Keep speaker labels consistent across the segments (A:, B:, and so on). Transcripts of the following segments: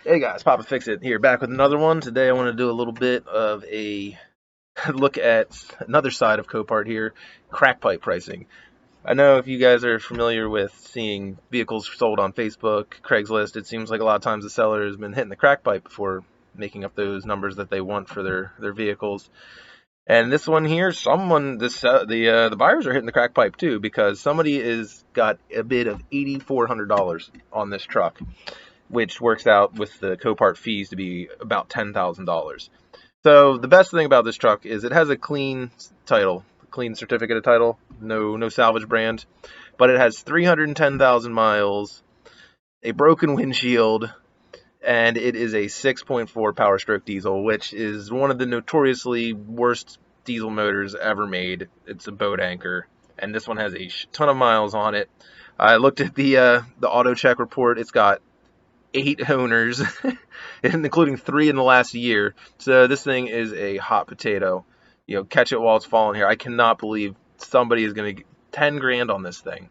A: Hey guys, Papa Fix It here, back with another one. Today I want to do a little bit of a look at another side of Copart here, crack pipe pricing. I know if you guys are familiar with seeing vehicles sold on Facebook, Craigslist, it seems like a lot of times the seller has been hitting the crack pipe before making up those numbers that they want for their vehicles. And this one here, the buyers are hitting the crack pipe too, because somebody is got a bid of $8,400 on this truck, which works out with the Copart fees to be about $10,000. So the best thing about this truck is it has a clean title, clean certificate of title, no salvage brand, but it has 310,000 miles, a broken windshield, and it is a 6.4 Power Stroke diesel, which is one of the notoriously worst diesel motors ever made. It's a boat anchor, and this one has a ton of miles on it. I looked at the auto check report. It's got 8 owners, including 3 in the last year. So this thing is a hot potato. You know, catch it while it's falling here. I cannot believe somebody is going to get 10 grand on this thing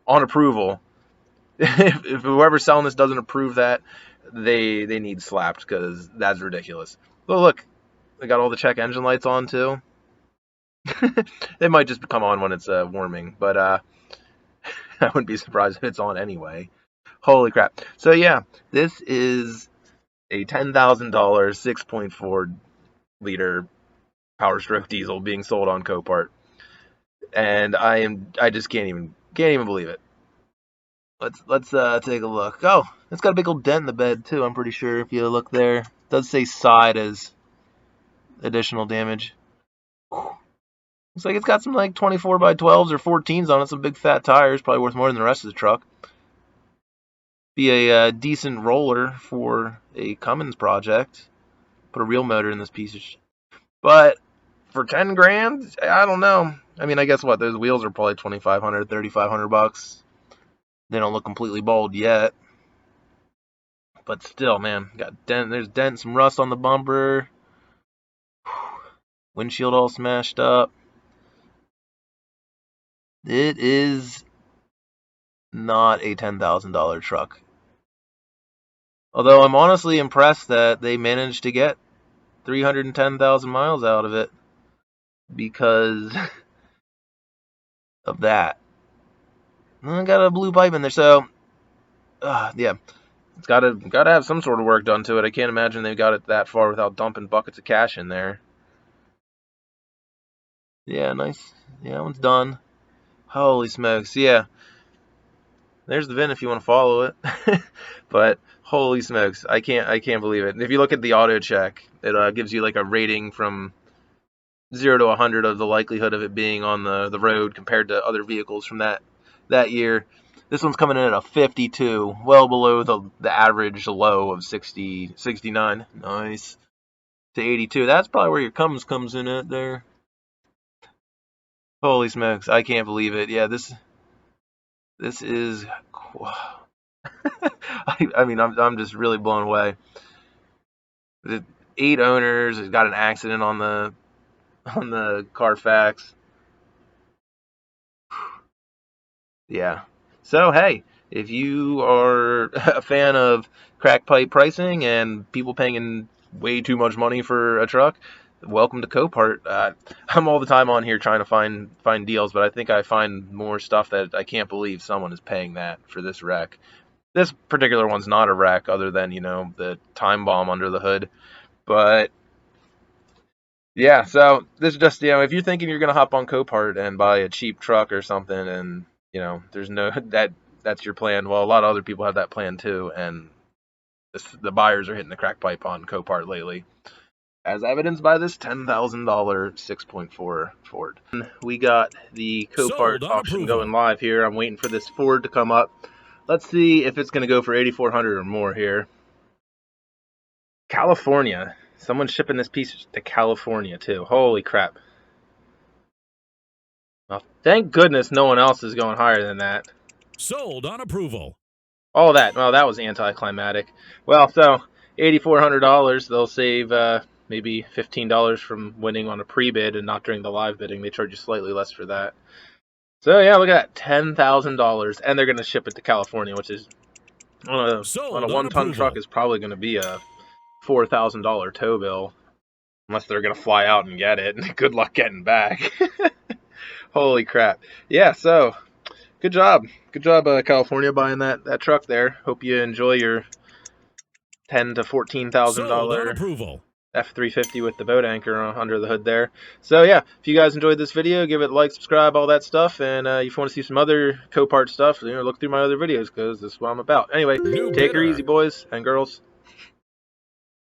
A: on approval. if whoever's selling this doesn't approve that, they need slapped, because that's ridiculous. Well, look, they got all the check engine lights on too. They might just come on when it's warming, but I wouldn't be surprised if it's on anyway. Holy crap. So yeah, this is a $10,000 6.4 liter Power Stroke diesel being sold on Copart, and I just can't even believe it. Let's take a look. Oh, it's got a big old dent in the bed too. I'm pretty sure if you look there, it does say side as additional damage. Looks like it's got some like 24 by 12s or 14s on it. Some big fat tires, probably worth more than the rest of the truck. Be a decent roller for a Cummins project. Put a real motor in this piece of shit. But for 10 grand, I don't know. I mean, I guess what, those wheels are probably 2,500, 3,500 bucks. They don't look completely bald yet. But still, man, there's dent, some rust on the bumper. Windshield all smashed up. It is not a $10,000 truck. Although I'm honestly impressed that they managed to get 310,000 miles out of it because of that. I got a blue pipe in there, so yeah, it's gotta have some sort of work done to it. I can't imagine they got it that far without dumping buckets of cash in there. Yeah, nice. Yeah, that one's done. Holy smokes, yeah. There's the VIN if you want to follow it. But holy smokes, I can't believe it. And if you look at the auto check, it gives you like a rating from 0 to 100 of the likelihood of it being on the road compared to other vehicles from that year. This one's coming in at a 52, well below the average low of 60, 69. Nice. To 82. That's probably where your comes in at there. Holy smokes, I can't believe it. Yeah, this is I mean, I'm just really blown away. 8 owners, it's got an accident on the Carfax. Yeah. So, hey, if you are a fan of crack pipe pricing and people paying way too much money for a truck, welcome to Copart. I'm all the time on here trying to find deals, but I think I find more stuff that I can't believe someone is paying that for this wreck. This particular one's not a wreck, other than, the time bomb under the hood. But yeah, so this is just, if you're thinking you're gonna hop on Copart and buy a cheap truck or something, and there's no that's your plan. Well, a lot of other people have that plan too, and the buyers are hitting the crack pipe on Copart lately, as evidenced by this $10,000 6.4 Ford. We got the Copart
B: Sold on
A: auction
B: approval.
A: going live here. I'm waiting for this Ford to come up. Let's see if it's gonna go for 8,400 or more here. California. Someone's shipping this piece to California too. Holy crap. Well, thank goodness no one else is going higher than that.
B: Sold on approval.
A: All that. Well, that was anticlimactic. Well, so $8,400. They'll save maybe $15 from winning on a pre-bid and not during the live bidding. They charge you slightly less for that. So yeah, look at that, $10,000, and they're gonna ship it to California, which is On a
B: Sold on
A: 1-ton truck
B: approval.
A: is probably going to be a $4,000 tow bill, unless they're going to fly out and get it. Good luck getting back. Holy crap. Yeah, so good job. Good job, California, buying that truck there. Hope you enjoy your $10,000 to
B: Sold on
A: $14,000
B: approval.
A: F350 with the boat anchor under the hood there. So yeah, if you guys enjoyed this video, give it a like, subscribe, all that stuff. And if you want to see some other Copart stuff, look through my other videos, because this is what I'm about. Anyway,
B: New
A: take her easy,
B: bidder.
A: boys and girls.